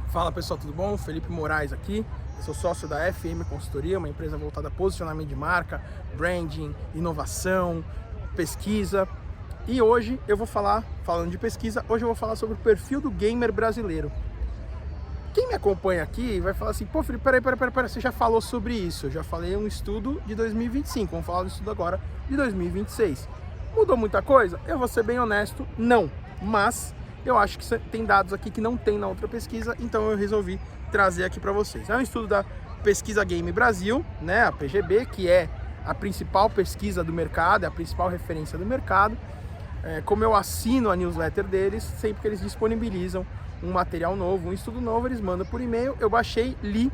Fala pessoal, tudo bom? Felipe Moraes aqui, eu sou sócio da FM Consultoria, uma empresa voltada a posicionamento de marca, branding, inovação, pesquisa. E hoje eu vou falando de pesquisa, hoje eu vou falar sobre o perfil do gamer brasileiro. Quem me acompanha aqui vai falar assim, pô Felipe, peraí, você já falou sobre isso, eu já falei um estudo de 2025, vamos falar do estudo agora de 2026. Mudou muita coisa? Eu vou ser bem honesto, não, mas eu acho que tem dados aqui que não tem na outra pesquisa, então eu resolvi trazer aqui para vocês. É um estudo da Pesquisa Game Brasil, né, a PGB, que é a principal pesquisa do mercado, é a principal referência do mercado. Como eu assino a newsletter deles, sempre que eles disponibilizam um material novo, um estudo novo, eles mandam por e-mail, eu baixei, li.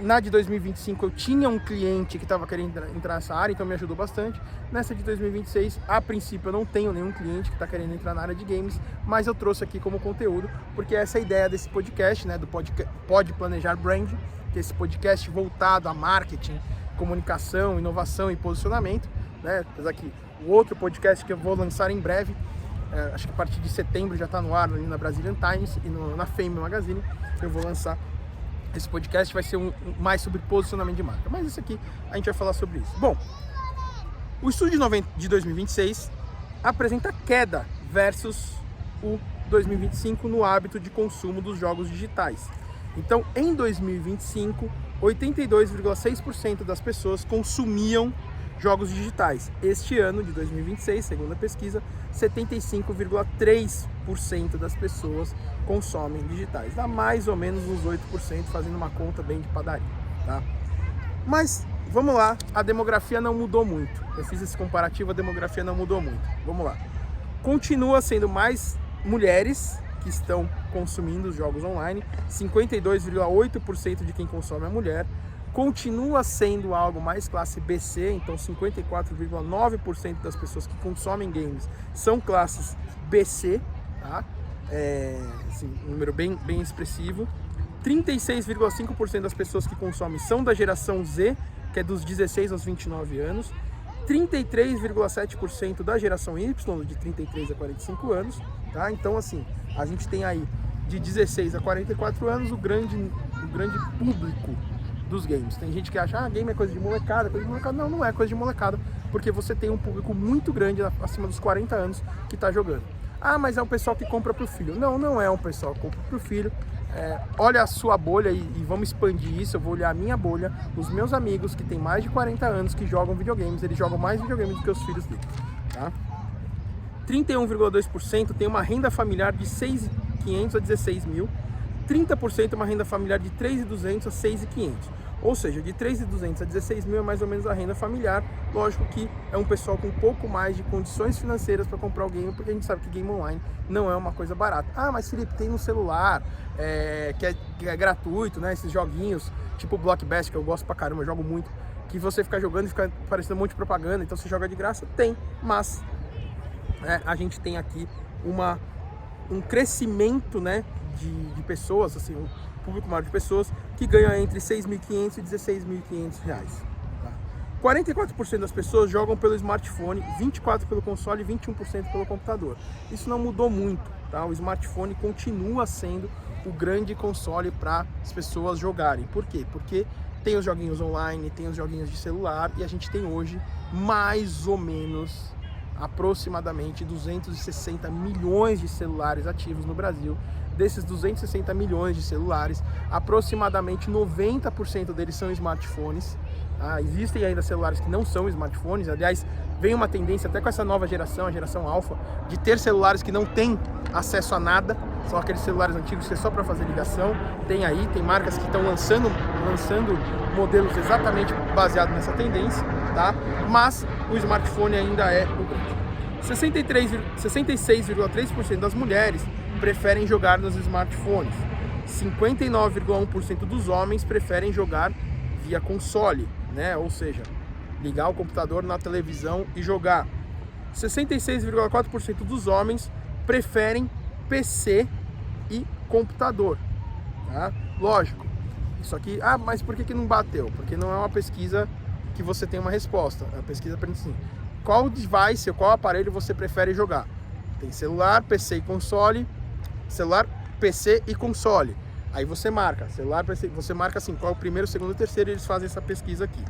Na de 2025 eu tinha um cliente que estava querendo entrar nessa área, então me ajudou bastante. Nessa de 2026, a princípio eu não tenho nenhum cliente que está querendo entrar na área de games, mas eu trouxe aqui como conteúdo, porque essa é a ideia desse podcast, né, do Pode Planejar Brand, que é esse podcast voltado a marketing, comunicação, inovação e posicionamento, né, apesar que o outro podcast que eu vou lançar em breve, acho que a partir de setembro já está no ar ali na Brazilian Times e na Fame Magazine, eu vou lançar. Esse podcast vai ser mais sobre posicionamento de marca, mas isso aqui a gente vai falar sobre isso. Bom, o estudo de 2026 apresenta queda versus o 2025 no hábito de consumo dos jogos digitais. Então, em 2025, 82,6% das pessoas consumiam jogos digitais. Este ano de 2026, segundo a pesquisa, 75,3% das pessoas consomem digitais. Dá mais ou menos uns 8%, fazendo uma conta bem de padaria, tá? Mas, vamos lá, a demografia não mudou muito. Eu fiz esse comparativo, a demografia não mudou muito. Vamos lá. Continua sendo mais mulheres que estão consumindo os jogos online, 52,8% de quem consome é mulher. Continua sendo algo mais classe BC, então 54,9% das pessoas que consomem games são classes BC, tá? Assim, um número bem expressivo. 36,5% das pessoas que consomem são da geração Z, que é dos 16 aos 29 anos. 33,7% da geração Y, de 33 a 45 anos, tá? Então, assim, a gente tem aí de 16 a 44 anos o grande público dos games. Tem gente que acha, game é coisa de molecada, Não, não é coisa de molecada, porque você tem um público muito grande, acima dos 40 anos, que está jogando. Ah, mas é um pessoal que compra pro filho. Não, não é um pessoal que compra pro filho. Olha a sua bolha e vamos expandir isso. Eu vou olhar a minha bolha, os meus amigos que têm mais de 40 anos, que jogam videogames, eles jogam mais videogames do que os filhos deles, tá? 31,2% tem uma renda familiar de 6.500 a 16.000. 30% uma renda familiar de 3.200 a 6.500. Ou seja, de 3.200 a 16.000 é mais ou menos a renda familiar. Lógico que é um pessoal com um pouco mais de condições financeiras para comprar o game, porque a gente sabe que game online não é uma coisa barata. Ah, mas Felipe, tem no celular, que é gratuito, né? Esses joguinhos, tipo o Blockbuster, que eu gosto pra caramba, eu jogo muito, que você fica jogando e fica parecendo um monte de propaganda, então você joga de graça? Tem, mas a gente tem aqui um crescimento, né, de pessoas, assim, um público maior de pessoas que ganham entre 6.500 e 16.500 reais. Tá? 44% das pessoas jogam pelo smartphone, 24% pelo console e 21% pelo computador. Isso não mudou muito, tá? O smartphone continua sendo o grande console para as pessoas jogarem. Por quê? Porque tem os joguinhos online, tem os joguinhos de celular e a gente tem hoje mais ou menos aproximadamente 260 milhões de celulares ativos no Brasil. Desses 260 milhões de celulares, aproximadamente 90% deles são smartphones. Existem ainda celulares que não são smartphones. Aliás, vem uma tendência até com essa nova geração, a geração Alpha, de ter celulares que não têm acesso a nada. São aqueles celulares antigos que é só para fazer ligação. Tem marcas que estão lançando modelos exatamente baseados nessa tendência, tá? Mas o smartphone ainda é o grande. 66,3% das mulheres preferem jogar nos smartphones. 59,1% dos homens preferem jogar via console, né? Ou seja, ligar o computador na televisão e jogar. 66,4% dos homens preferem PC e computador, tá? Lógico, isso aqui, mas por que não bateu? Porque não é uma pesquisa que você tem uma resposta. A pesquisa pergunta assim, qual device, qual aparelho você prefere jogar? Tem celular, PC e console, celular PC e console. Aí você marca, celular, PC, você marca assim, qual é o primeiro, segundo e terceiro, e eles fazem essa pesquisa aqui.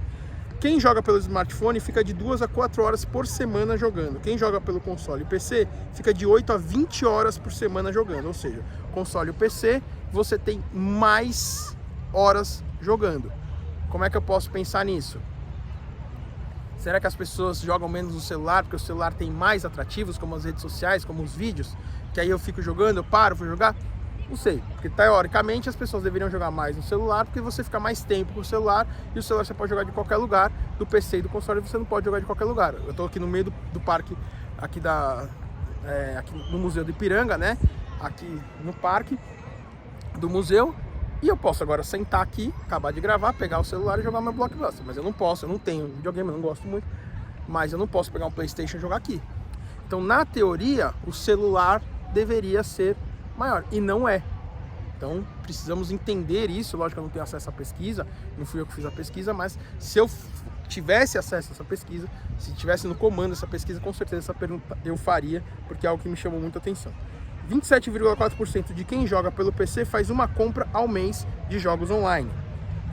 Quem joga pelo smartphone fica de 2 a 4 horas por semana jogando. Quem joga pelo console e PC fica de 8 a 20 horas por semana jogando. Ou seja, console e PC, você tem mais horas jogando. Como é que eu posso pensar nisso? Será que as pessoas jogam menos no celular porque o celular tem mais atrativos, como as redes sociais, como os vídeos? Que aí eu fico jogando, eu paro, vou jogar? Não sei, porque teoricamente as pessoas deveriam jogar mais no celular, porque você fica mais tempo com o celular, e o celular você pode jogar de qualquer lugar, do PC e do console você não pode jogar de qualquer lugar. Eu tô aqui no meio do parque, aqui no Museu do Ipiranga, né? Aqui no parque do museu, e eu posso agora sentar aqui, acabar de gravar, pegar o celular e jogar meu Blockbuster. Mas eu não posso, eu não tenho videogame, eu não gosto muito, mas eu não posso pegar um PlayStation e jogar aqui. Então, na teoria, o celular deveria ser maior, e não é. Então, precisamos entender isso. Lógico que eu não tenho acesso à pesquisa, não fui eu que fiz a pesquisa, mas se eu tivesse acesso a essa pesquisa, se tivesse no comando essa pesquisa, com certeza essa pergunta eu faria, porque é algo que me chamou muita atenção. 27,4% de quem joga pelo PC faz uma compra ao mês de jogos online.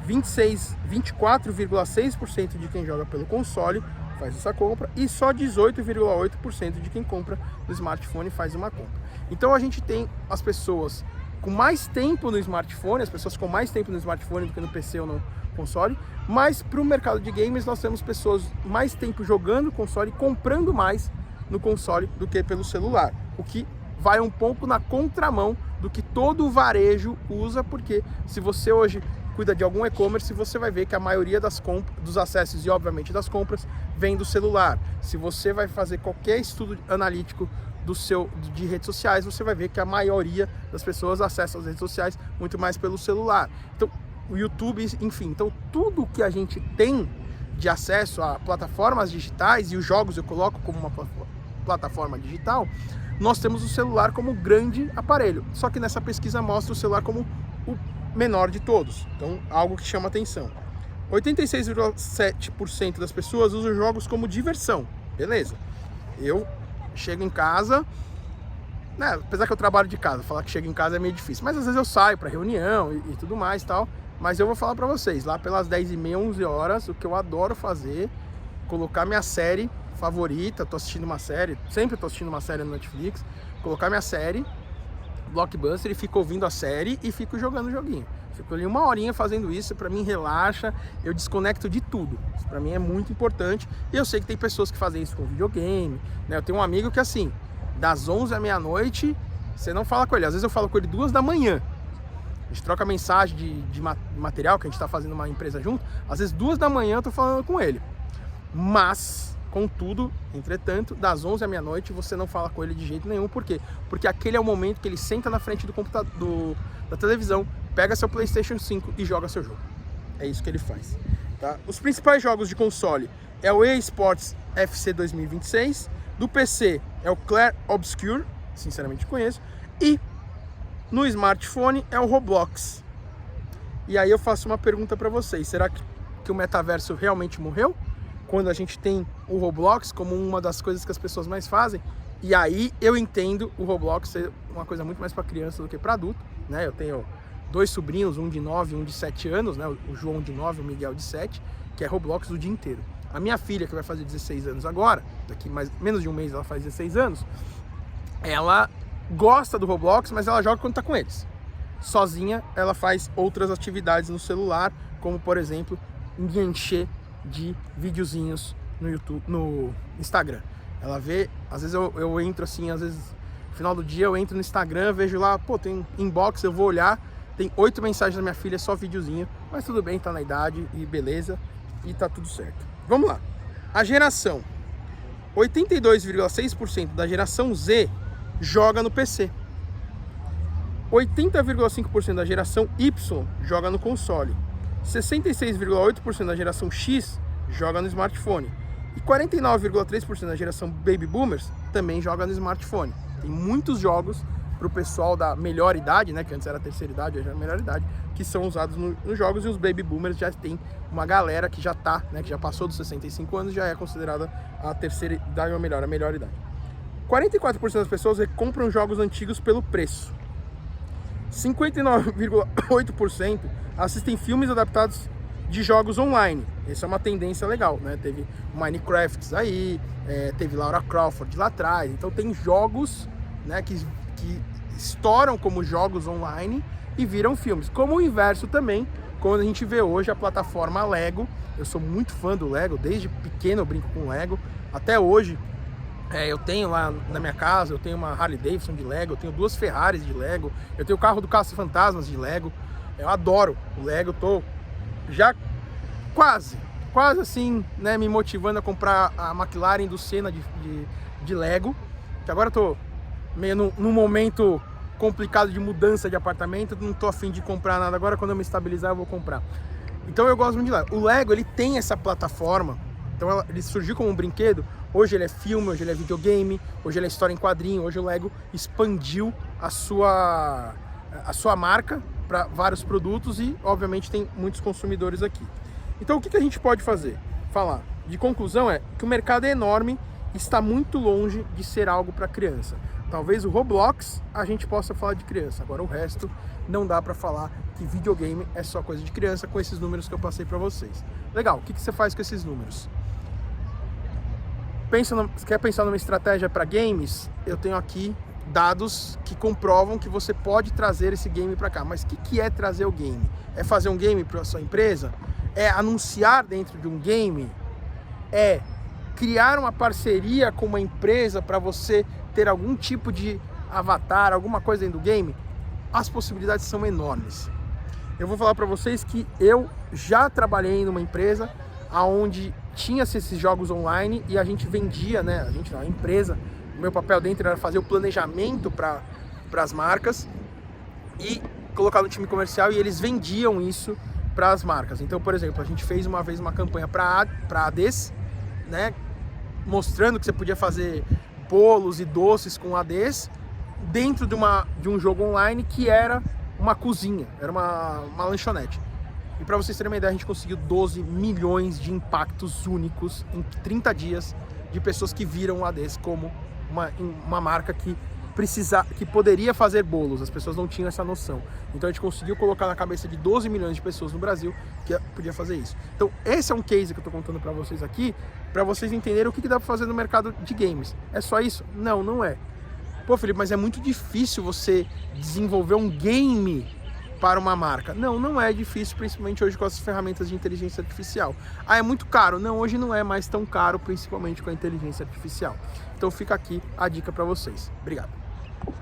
24,6% de quem joga pelo console faz essa compra, e só 18,8% de quem compra no smartphone faz uma compra. Então a gente tem as pessoas com mais tempo no smartphone, as pessoas com mais tempo no smartphone do que no PC ou no console, mas para o mercado de games nós temos pessoas mais tempo jogando console e comprando mais no console do que pelo celular, o que vai um pouco na contramão do que todo o varejo usa, porque se você hoje cuida de algum e-commerce, você vai ver que a maioria dos acessos e obviamente das compras vem do celular. Se você vai fazer qualquer estudo analítico de redes sociais, você vai ver que a maioria das pessoas acessa as redes sociais muito mais pelo celular. Então, o YouTube, enfim, então tudo que a gente tem de acesso a plataformas digitais, e os jogos eu coloco como uma plataforma digital, nós temos o celular como grande aparelho. Só que nessa pesquisa mostra o celular como o menor de todos. Então, algo que chama atenção. 86,7% das pessoas usam jogos como diversão. Beleza. Eu chego em casa, né, apesar que eu trabalho de casa, falar que chego em casa é meio difícil, mas às vezes eu saio para reunião e tudo mais e tal. Mas eu vou falar para vocês, lá pelas 10h30, 11 horas, o que eu adoro fazer, colocar minha série favorita, tô assistindo uma série, sempre tô assistindo uma série no Netflix, colocar minha série, Blockbuster, e fico ouvindo a série e fico jogando o joguinho. Fico ali uma horinha fazendo isso, pra mim relaxa, eu desconecto de tudo. Isso pra mim é muito importante, e eu sei que tem pessoas que fazem isso com videogame, né? Eu tenho um amigo que assim, das 11 à meia-noite, você não fala com ele, às vezes eu falo com ele 2 da manhã. A gente troca mensagem de material, que a gente tá fazendo uma empresa junto, às vezes 2 da manhã eu tô falando com ele. Mas, contudo, entretanto, das 11 à meia-noite você não fala com ele de jeito nenhum. Por quê? Porque aquele é o momento que ele senta na frente do computador, da televisão, pega seu PlayStation 5 e joga seu jogo. É isso que ele faz. Tá? Os principais jogos de console é o EA Sports FC 2026, do PC é o Clair Obscur, sinceramente conheço, e no smartphone é o Roblox. E aí eu faço uma pergunta para vocês, será que o metaverso realmente morreu? Quando a gente tem o Roblox como uma das coisas que as pessoas mais fazem, e aí eu entendo o Roblox ser uma coisa muito mais para criança do que para adulto, né? Eu tenho 2 sobrinhos, um de 9 e um de 7 anos, né? O João de 9 e o Miguel de 7, que é Roblox o dia inteiro. A minha filha, que vai fazer 16 anos agora, daqui menos de um mês ela faz 16 anos, ela gosta do Roblox, mas ela joga quando tá com eles. Sozinha, ela faz outras atividades no celular, como por exemplo, me encher de videozinhos no YouTube, no Instagram. Ela vê, às vezes eu entro assim, às vezes no final do dia eu entro no Instagram, vejo lá, pô, tem inbox, eu vou olhar, tem 8 mensagens da minha filha, só videozinho, mas tudo bem, tá na idade e beleza, e tá tudo certo. Vamos lá. A geração 82,6% da geração Z joga no PC. 80,5% da geração Y joga no console. 66,8% da geração X joga no smartphone. E 49,3% da geração Baby Boomers também joga no smartphone. Tem muitos jogos para o pessoal da melhor idade, né, que antes era a terceira idade, hoje é a melhor idade, que são usados nos jogos, e os Baby Boomers já tem uma galera que já tá, né, que já passou dos 65 anos, já é considerada a terceira idade ou a melhor idade. 44% das pessoas compram jogos antigos pelo preço. 59,8% assistem filmes adaptados de jogos online. Essa é uma tendência legal, né? Teve Minecraft aí, teve Lara Croft lá atrás. Então tem jogos, né, que estouram como jogos online e viram filmes. Como o inverso também, quando a gente vê hoje a plataforma Lego. Eu sou muito fã do Lego, desde pequeno eu brinco com Lego. Até hoje, eu tenho lá na minha casa, eu tenho uma Harley Davidson de Lego, eu tenho 2 Ferraris de Lego, eu tenho o carro do Caça-Fantasmas de Lego. Eu adoro o Lego, tô já quase assim, né, me motivando a comprar a McLaren do Senna de Lego, que agora eu tô meio num momento complicado de mudança de apartamento, não tô afim de comprar nada agora, quando eu me estabilizar eu vou comprar. Então eu gosto muito de Lego. O Lego, ele tem essa plataforma, então ele surgiu como um brinquedo, hoje ele é filme, hoje ele é videogame, hoje ele é história em quadrinho, hoje o Lego expandiu a sua marca para vários produtos e obviamente tem muitos consumidores aqui. Então o que a gente pode fazer? Falar de conclusão é que o mercado é enorme e está muito longe de ser algo para criança. Talvez o Roblox a gente possa falar de criança, agora o resto não dá para falar que videogame é só coisa de criança com esses números que eu passei para vocês. Legal, o que você faz com esses números? Quer pensar numa estratégia para games? Eu tenho aqui dados que comprovam que você pode trazer esse game para cá. Mas o que é trazer o game? É fazer um game para a sua empresa? É anunciar dentro de um game? É criar uma parceria com uma empresa para você ter algum tipo de avatar, alguma coisa dentro do game? As possibilidades são enormes. Eu vou falar para vocês que eu já trabalhei numa empresa onde tinha esses jogos online e a gente vendia, né? A empresa, o meu papel dentro era fazer o planejamento para as marcas e colocar no time comercial e eles vendiam isso para as marcas. Então, por exemplo, a gente fez uma vez uma campanha para ADs, né? Mostrando que você podia fazer bolos e doces com ADs dentro de um jogo online que era uma cozinha, era uma lanchonete. E para vocês terem uma ideia, a gente conseguiu 12 milhões de impactos únicos em 30 dias de pessoas que viram o ADs como uma marca que poderia fazer bolos. As pessoas não tinham essa noção. Então a gente conseguiu colocar na cabeça de 12 milhões de pessoas no Brasil que podia fazer isso. Então esse é um case que eu estou contando para vocês aqui, para vocês entenderem o que dá para fazer no mercado de games. É só isso? Não, não é. Pô, Felipe, mas é muito difícil você desenvolver um game para uma marca. Não, não é difícil, principalmente hoje com as ferramentas de inteligência artificial. Ah, é muito caro? Não, hoje não é mais tão caro, principalmente com a inteligência artificial. Então fica aqui a dica para vocês. Obrigado.